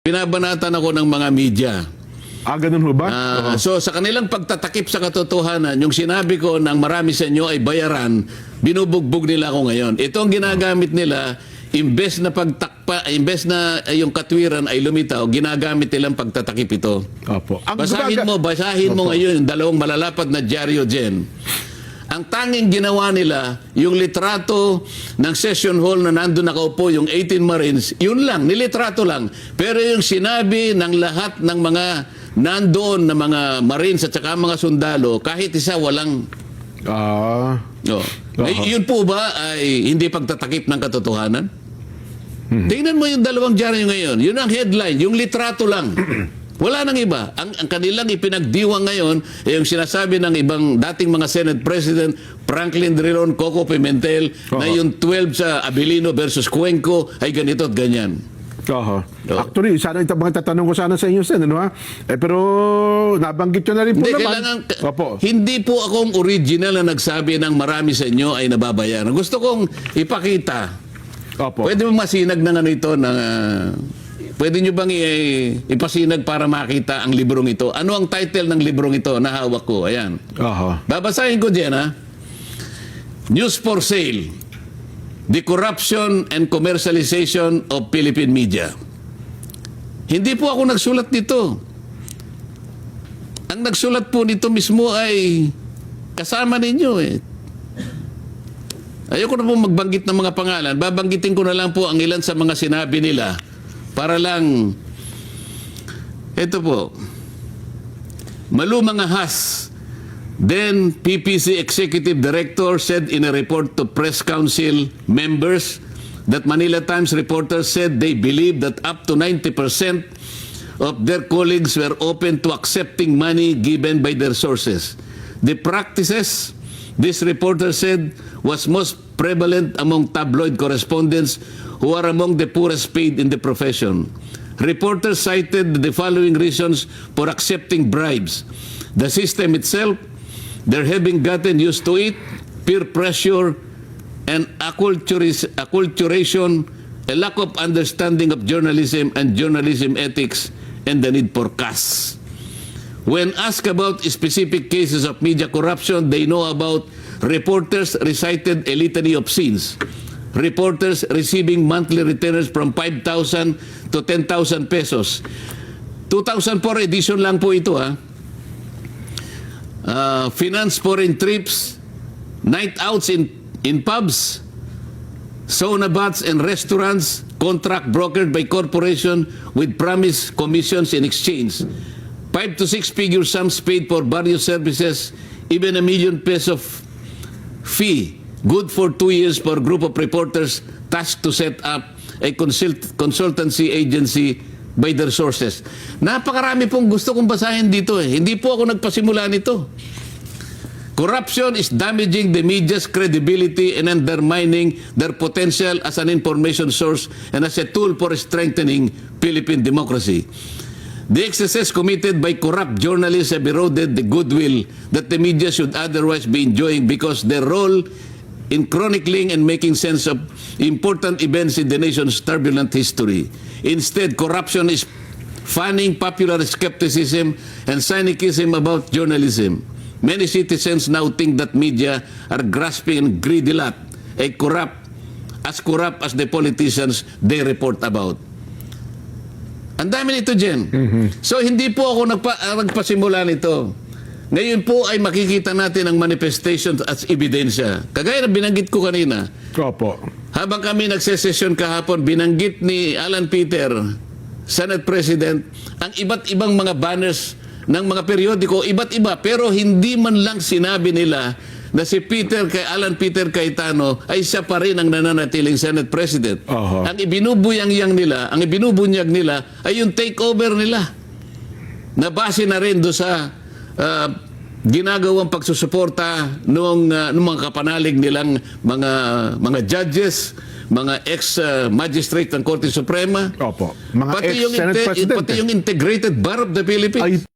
Binabanatan ako ng mga media. Ganun ho ba? So sa kanilang pagtatakip sa katotohanan, yung sinabi ko ng marami sa inyo ay bayaran, binubugbog nila ako ngayon. Ito ang ginagamit nila, imbes na pagtakpa, imbes na yung katwiran ay lumitaw, ginagamit nilang pagtatakip ito. Opo. Basahin mo ngayon yung dalawang malalapad na dyaryo dyan. Ang tanging ginawa nila, yung litrato ng session hall na nandun nakaupo, yung 18 Marines, yun lang, nilitrato lang. Pero yung sinabi ng lahat ng mga nandoon na mga Marines at saka mga sundalo, kahit isa walang... Yun po ba ay hindi pagtatakip ng katotohanan? Tingnan mo yung dalawang dyaryo ngayon. Yun ang headline, yung litrato lang. Wala nang iba. Ang kanilang ipinagdiwang ngayon ay yung sinasabi ng ibang dating mga Senate President, Franklin Drilon, Coco Pimentel, na yung 12 sa Abilino versus Cuenco ay ganito at ganyan. Actually, sana mga tatanong ko sana sa inyo, Sen, ano ha? Pero nabanggit nyo na rin po naman. Hindi po akong original na nagsabi ng marami sa inyo ay nababayaran. Gusto kong ipakita. Pwede mo masinag ng ano ito na... Pwede nyo bang ipasinag para makita ang librong ito? Ano ang title ng librong ito na hawak ko? Ayan. Babasahin ko dyan, ha? News for Sale. The Corruption and Commercialization of Philippine Media. Hindi po ako nagsulat nito. Ang nagsulat po nito mismo ay kasama ninyo, Ayoko na po magbanggit ng mga pangalan. Babanggitin ko na lang po ang ilan sa mga sinabi nila. Para lang, ito po, Malu Mangahas, then PPC Executive Director, said in a report to Press Council members that Manila Times reporters said they believe that up to 90% of their colleagues were open to accepting money given by their sources. The practices, this reporter said, was most prevalent among tabloid correspondents who are among the poorest paid in the profession. Reporters cited the following reasons for accepting bribes: the system itself, their having gotten used to it, peer pressure, and acculturation, a lack of understanding of journalism and journalism ethics, and the need for cash. When asked about specific cases of media corruption they know about, reporters recited a litany of sins. Reporters receiving monthly retainers from 5,000 to 10,000 pesos. 2004 edition lang po ito, ha. Finance foreign trips, night outs in pubs, sauna baths and restaurants, contract brokered by corporation with promised commissions in exchange. 5 to 6 figure sums paid for various services, even ₱1 million fee, good for 2 years for a group of reporters tasked to set up a consultancy agency by their sources. Napakarami pong gusto kong basahin dito, Hindi po ako nagpasimula nito. Corruption is damaging the media's credibility and undermining their potential as an information source and as a tool for strengthening Philippine democracy. The excesses committed by corrupt journalists have eroded the goodwill that the media should otherwise be enjoying because their role in chronicling and making sense of important events in the nation's turbulent history. Instead, corruption is fanning popular skepticism and cynicism about journalism. Many citizens now think that media are grasping and greedy lot, as corrupt as the politicians they report about. Ang dami nito dyan. So, hindi po ako nagpasimula nito. Ngayon po ay makikita natin ang manifestation as ebidensya. Kagaya na binanggit ko kanina. Habang kami nagsesesyon kahapon, binanggit ni Alan Peter, Senate President, ang iba't ibang mga banners ng mga periodiko, iba't iba. Pero hindi man lang sinabi nila na si Alan Peter Cayetano ay siya pa rin ang nananatiling Senate President. Ang ibinubunyag nila ay yung takeover nila. Nabase na rin doon sa ginagawang pagsusuporta ng mga kapanalig nilang mga judges, mga ex-magistrate ng Korte Suprema, mga ex-Senate President, pati yung Integrated Bar of the Philippines.